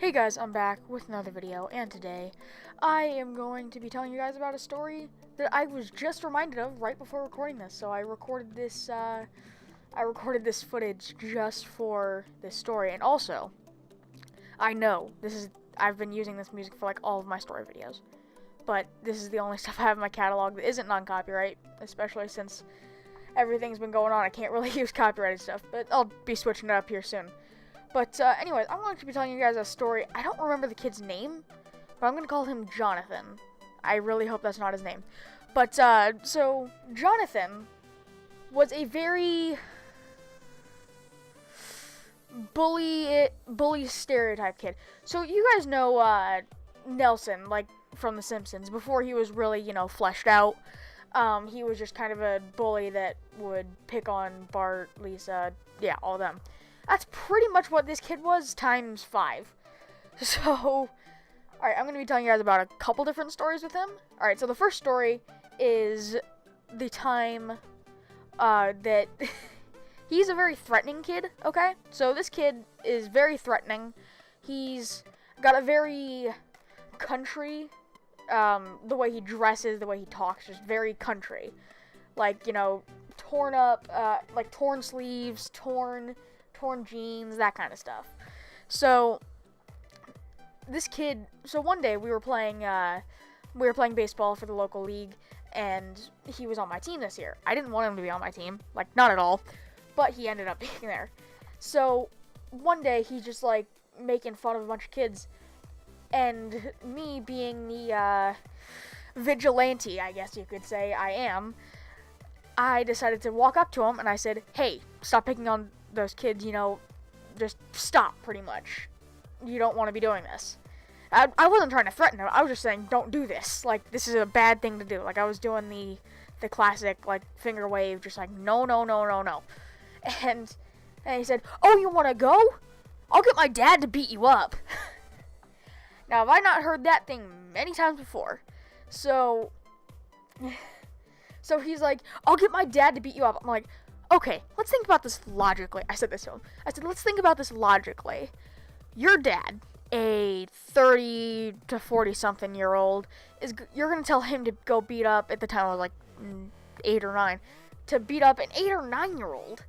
Hey guys, I'm back with another video, and today I am going to be telling you guys about a story that I was just reminded of right before recording this. So I recorded this footage just for this story, and also, I know I've been using this music for like all of my story videos, but this is the only stuff I have in my catalog that isn't non-copyright, especially since everything's been going on. I can't really use copyrighted stuff, but I'll be switching it up here soon. But anyways, I'm going to be telling you guys a story. I don't remember the kid's name, but I'm going to call him Jonathan. I really hope that's not his name. But, so, Jonathan was a very bully stereotype kid. So, you guys know, Nelson, like, from The Simpsons, before he was really, fleshed out. He was just kind of a bully that would pick on Bart, Lisa, yeah, all of them. That's pretty much what this kid was, times 5. So, alright, I'm going to be telling you guys about a couple different stories with him. Alright, so the first story is the time that he's a very threatening kid, okay? So this kid is very threatening. He's got a very country, the way he dresses, the way he talks, just very country. Like, torn up, like torn sleeves, torn jeans, that kind of stuff. So this kid, so one day we were playing baseball for the local league, and he was on my team this year. I didn't want him to be on my team, like, not at all, but he ended up being there. So one day he's just like making fun of a bunch of kids, and me being the vigilante, I guess you could say I am, I decided to walk up to him and I said, "Hey, stop picking on those kids, just stop, pretty much. You don't want to be doing this." I wasn't trying to threaten him. I was just saying, don't do this. Like, this is a bad thing to do. Like, I was doing the classic, like, finger wave, just like, no, no, no, no, no. And he said, "Oh, you want to go? I'll get my dad to beat you up." Now, have I not heard that thing many times before? So he's like, "I'll get my dad to beat you up." I'm like, okay, let's think about this logically. I said this to him. I said, let's think about this logically. Your dad, a 30 to 40 something year old, you're going to tell him to go beat up, at the time I was like 8 or 9, to beat up an 8 or 9 year old.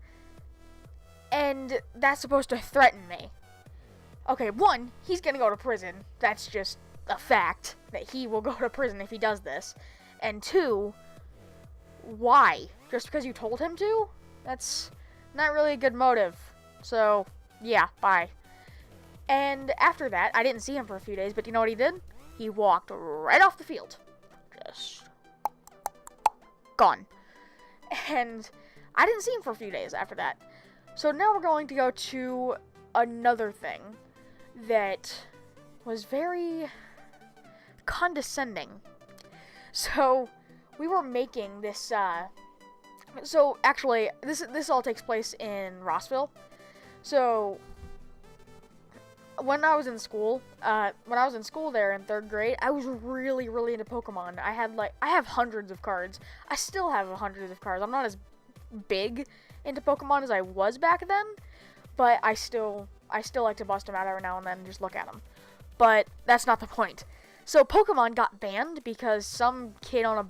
And that's supposed to threaten me. Okay, one, he's going to go to prison. That's just a fact that he will go to prison if he does this. And two, why? Just because you told him to? That's not really a good motive. So, yeah, bye. And after that, I didn't see him for a few days, but you know what he did? He walked right off the field. Just gone. And I didn't see him for a few days after that. So now we're going to go to another thing that was very condescending. So, we were making this, so, actually, this all takes place in Rossville. So, when I was in school there in 3rd grade, I was really, really into Pokemon. I have hundreds of cards. I still have hundreds of cards. I'm not as big into Pokemon as I was back then, but I still like to bust them out every now and then and just look at them. But that's not the point. So, Pokemon got banned because some kid on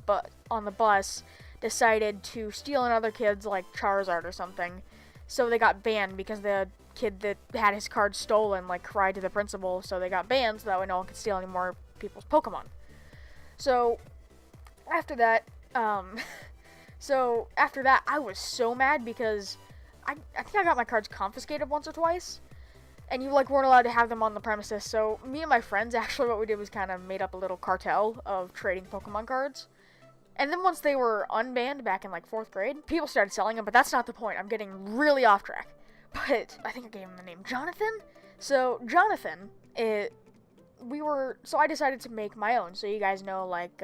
the bus decided to steal another kid's, like, Charizard or something. So they got banned because the kid that had his card stolen, like, cried to the principal, so they got banned so that way no one could steal any more people's Pokemon. So, after that, I was so mad because I think I got my cards confiscated once or twice. And you, like, weren't allowed to have them on the premises. So, me and my friends, actually, what we did was kind of made up a little cartel of trading Pokemon cards. And then once they were unbanned back in, like, 4th grade, people started selling them, but that's not the point. I'm getting really off track. But I think I gave him the name Jonathan. So, Jonathan, I decided to make my own. So, you guys know, like,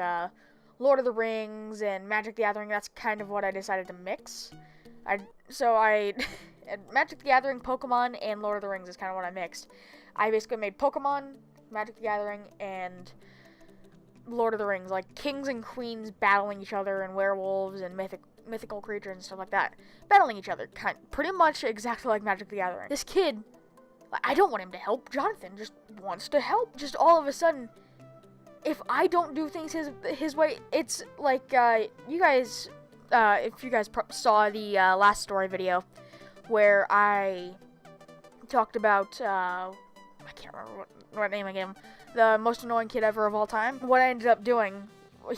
Lord of the Rings and Magic the Gathering, that's kind of what I decided to mix. Magic the Gathering, Pokemon, and Lord of the Rings is kind of what I mixed. I basically made Pokemon, Magic the Gathering, and Lord of the Rings, like kings and queens battling each other, and werewolves and mythical creatures and stuff like that, battling each other, pretty much exactly like Magic the Gathering. This kid Like, I don't want him to help. Jonathan just wants to help. Just all of a sudden, if I don't do things his way, it's like, you guys, if you guys saw the last story video where I talked about, I can't remember what name I gave him, the most annoying kid ever of all time. What I ended up doing,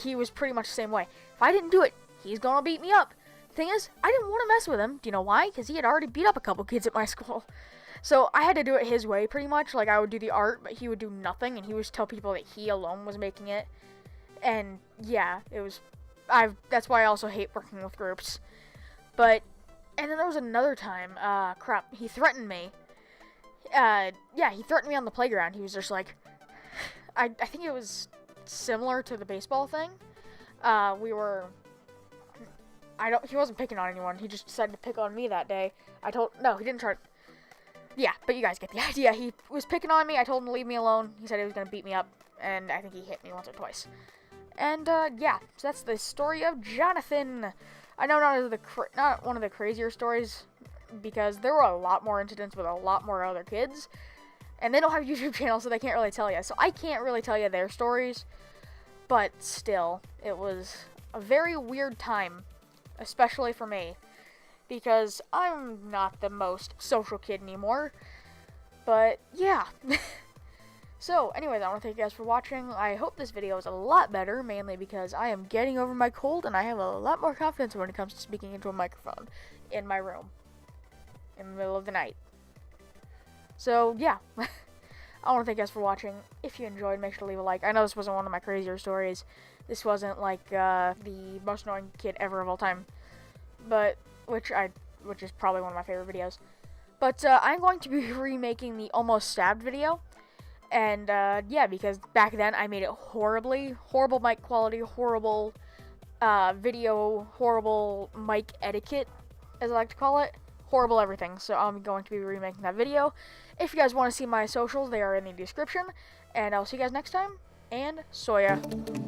he was pretty much the same way. If I didn't do it, he's gonna beat me up. Thing is, I didn't want to mess with him. Do you know why? Because he had already beat up a couple kids at my school. So I had to do it his way, pretty much. Like, I would do the art, but he would do nothing, and he would just tell people that he alone was making it. And yeah, it was, that's why I also hate working with groups. But, and then there was another time, crap, he threatened me. Yeah, he threatened me on the playground. He was just like, I think it was similar to the baseball thing. He wasn't picking on anyone. He just decided to pick on me that day. No, he didn't try. Yeah, but you guys get the idea. He was picking on me. I told him to leave me alone. He said he was going to beat me up, and I think he hit me once or twice. And, yeah, so that's the story of Jonathan. I know not one of the crazier stories, because there were a lot more incidents with a lot more other kids, and they don't have a YouTube channel, so they can't really tell you. So I can't really tell you their stories, but still, it was a very weird time, especially for me, because I'm not the most social kid anymore. But yeah. So anyways, I want to thank you guys for watching. I hope this video is a lot better, mainly because I am getting over my cold and I have a lot more confidence when it comes to speaking into a microphone in my room in the middle of the night. So yeah. I want to thank you guys for watching. If you enjoyed, make sure to leave a like. I know this wasn't one of my crazier stories. This wasn't like the most annoying kid ever of all time, but which is probably one of my favorite videos. But I'm going to be remaking the Almost Stabbed video, and yeah, because back then I made it horrible mic quality, horrible video, horrible mic etiquette, as I like to call it, horrible everything. So I'm going to be remaking that video. If you guys want to see my socials, they are in the description, and I'll see you guys next time. And Soya.